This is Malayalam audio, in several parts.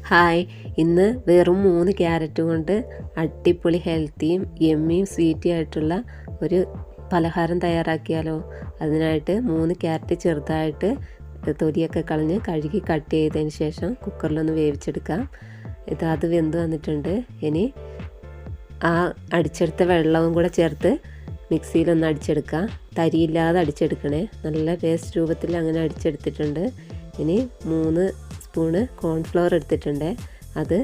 ഹായ്, ഇന്ന് വെറും 3 ക്യാരറ്റ് കൊണ്ട് അടിപൊളി ഹെൽത്തിയും യമ്മിയും സ്വീറ്റി ആയിട്ടുള്ള ഒരു പലഹാരം തയ്യാറാക്കിയാലോ. അതിനായിട്ട് 3 ക്യാരറ്റ് ചെറുതായിട്ട് തൊലിയൊക്കെ കളഞ്ഞ് കഴുകി കട്ട് ചെയ്തതിന് ശേഷം കുക്കറിലൊന്ന് വേവിച്ചെടുക്കാം. അത് വെന്ത് വന്നിട്ടുണ്ട്. ഇനി ആ അടിച്ചെടുത്ത വെള്ളവും കൂടെ ചേർത്ത് മിക്സിയിലൊന്ന് അടിച്ചെടുക്കാം. തരിയില്ലാതെ അടിച്ചെടുക്കണേ. നല്ല പേസ്റ്റ് രൂപത്തിൽ അങ്ങനെ അടിച്ചെടുത്തിട്ടുണ്ട്. ഇനി 3 സ്പൂണ് കോൺഫ്ലവർ എടുത്തിട്ടുണ്ട്. അത്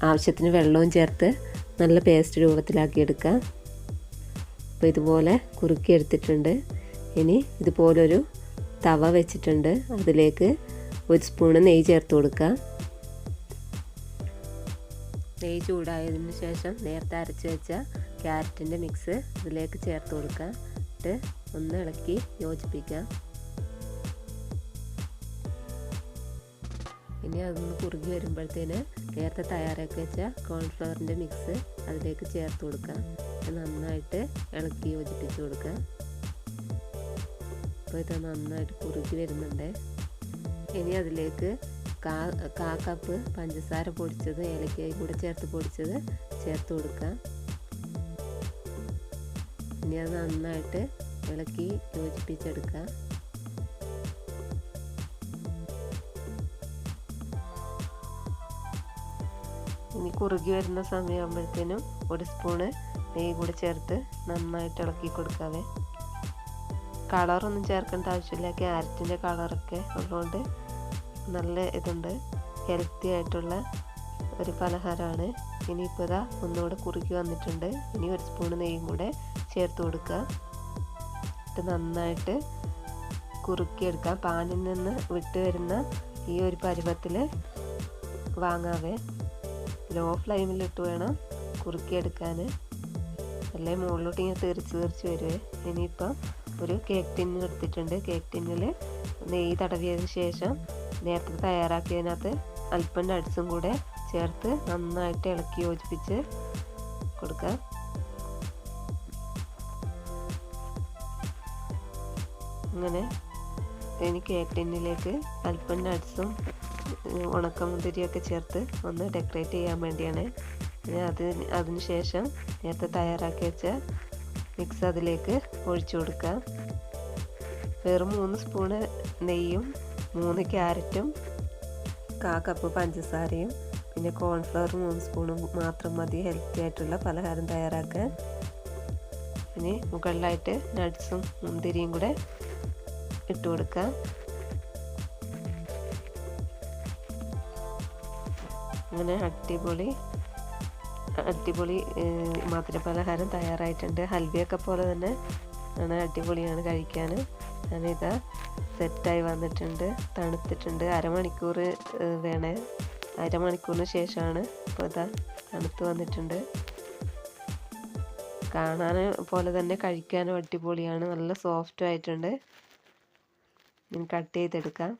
ആവശ്യത്തിന് വെള്ളവും ചേർത്ത് നല്ല പേസ്റ്റ് രൂപത്തിലാക്കിയെടുക്കാം. അപ്പോൾ ഇതുപോലെ കുറുക്കി എടുത്തിട്ടുണ്ട്. ഇനി ഇതുപോലൊരു തവ വെച്ചിട്ടുണ്ട്. അതിലേക്ക് 1 സ്പൂണ് നെയ്യ് ചേർത്ത് കൊടുക്കുക. നെയ്യ് ചൂടായതിന് ശേഷം നേരത്തെ അരച്ച് വെച്ച ക്യാരറ്റിൻ്റെ മിക്സ് ഇതിലേക്ക് ചേർത്ത് കൊടുക്കുക. എന്നിട്ട് ഒന്ന് ഇളക്കി യോജിപ്പിക്കാം. ഇനി അതൊന്ന് കുറുകി വരുമ്പോഴത്തേന് നേരത്തെ തയ്യാറാക്കി വെച്ച കോൺഫ്ലവറിൻ്റെ മിക്സ് അതിലേക്ക് ചേർത്ത് കൊടുക്കാം. നന്നായിട്ട് ഇളക്കി യോജിപ്പിച്ച് കൊടുക്കുക. അപ്പോൾ ഇത് നന്നായിട്ട് കുറുകി വരുന്നുണ്ട്. ഇനി അതിലേക്ക് കാ കപ്പ് പഞ്ചസാര പൊടിച്ചത് ഏലക്കായും കൂടെ ചേർത്ത് പൊടിച്ചത് ചേർത്ത് കൊടുക്കുക. ഇനി അത് നന്നായിട്ട് ഇളക്കി യോജിപ്പിച്ചെടുക്കുക. ഇനി കുറുകി വരുന്ന സമയമാകുമ്പോഴത്തേനും 1 സ്പൂണ് നെയ്യ് കൂടി ചേർത്ത് നന്നായിട്ട് ഇളക്കി കൊടുക്കാവേ. കളറൊന്നും ചേർക്കേണ്ട ആവശ്യമില്ല. ക്യാരറ്റിൻ്റെ കളറൊക്കെ ഉള്ളതുകൊണ്ട് നല്ല ഇതുണ്ട്. ഹെൽത്തി ആയിട്ടുള്ള ഒരു പലഹാരമാണ്. ഇനിയിപ്പോൾ ഇതാ ഒന്നുകൂടെ കുറുകി വന്നിട്ടുണ്ട്. ഇനി 1 സ്പൂണ് നെയ്യും കൂടെ ചേർത്ത് കൊടുക്കുക. ഇത് നന്നായിട്ട് കുറുക്കിയെടുക്കാം. പാനിൽ നിന്ന് വിട്ട് വരുന്ന ഈ ഒരു പരുവത്തിൽ വാങ്ങാവേ. ലോ ഫ്ലെയിമിലിട്ട് വേണം കുറുക്കിയെടുക്കാൻ. അല്ലേ മുകളിലോട്ട് ഇങ്ങനെ തെറിച്ച് വരുവേ. ഇനിയിപ്പം ഒരു കേക്ക് ടിന്ന് എടുത്തിട്ടുണ്ട്. കേക്ക് ടിന്നിൽ നെയ്യ് തടവിയതിന് ശേഷം നേരത്തെ തയ്യാറാക്കിയതിനകത്ത് അല്പം നട്ട്സും കൂടെ ചേർത്ത് നന്നായിട്ട് ഇളക്കി യോജിപ്പിച്ച് കൊടുക്കാം. അങ്ങനെ ഇനി കേക്ക് ടിന്നിലേക്ക് അല്പം നട്ട്സും ഉണക്കമുന്തിരിയൊക്കെ ചേർത്ത് ഒന്ന് ഡെക്കറേറ്റ് ചെയ്യാൻ വേണ്ടിയാണ്. അതിന് ശേഷം നേരത്തെ തയ്യാറാക്കി വെച്ച മിക്സ് അതിലേക്ക് ഒഴിച്ചു കൊടുക്കാം. വെറും 3 സ്പൂണ് നെയ്യും 3 ക്യാരറ്റും കാ കപ്പ് പഞ്ചസാരയും പിന്നെ കോൺഫ്ലവർ 3 സ്പൂണും മാത്രം മതി ഹെൽത്തി ആയിട്ടുള്ള പലഹാരം തയ്യാറാക്കാൻ. ഇനി മുകളിലായിട്ട് നട്ട്സും മുന്തിരിയും കൂടെ ഇട്ട് കൊടുക്കാം. അങ്ങനെ അടിപൊളി മധുര പലഹാരം തയ്യാറായിട്ടുണ്ട്. ഹൽവയൊക്കെ പോലെ തന്നെ ആണ്. അടിപൊളിയാണ് കഴിക്കാൻ. ഞാനിതാ സെറ്റായി വന്നിട്ടുണ്ട്. തണുത്തിട്ടുണ്ട്. അരമണിക്കൂർ വേണേ. അരമണിക്കൂറിന് ശേഷമാണ് ഇപ്പോൾ ഇതാ തണുത്ത് വന്നിട്ടുണ്ട്. കാണാൻ പോലെ തന്നെ കഴിക്കാനും അടിപൊളിയാണ്. നല്ല സോഫ്റ്റ് ആയിട്ടുണ്ട്. ഞാൻ കട്ട് ചെയ്തെടുക്കാം.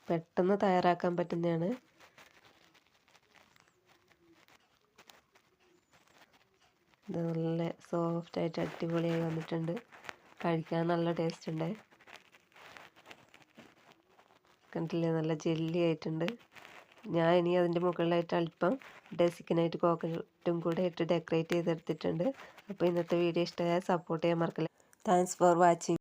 പെട്ടെന്ന് തയ്യാറാക്കാൻ പറ്റുന്നതാണ്. ഇത് നല്ല സോഫ്റ്റായിട്ട് അടിപൊളിയായി വന്നിട്ടുണ്ട്. കഴിക്കാൻ നല്ല ടേസ്റ്റ് ഉണ്ട്. കണ്ടില്ലേ, നല്ല ജെല്ലി ആയിട്ടുണ്ട്. ഞാൻ ഇനി അതിൻ്റെ മുകളിലായിട്ട് അല്പം ഡെസിക്കനായിട്ട് കോക്കനട്ടും കൂടെ ഇട്ട് ഡെക്കറേറ്റ് ചെയ്തെടുത്തിട്ടുണ്ട്. അപ്പോൾ ഇന്നത്തെ വീഡിയോ ഇഷ്ടമായാൽ സപ്പോർട്ട് ചെയ്യാൻ മറക്കല്ലേ. Thanks for watching.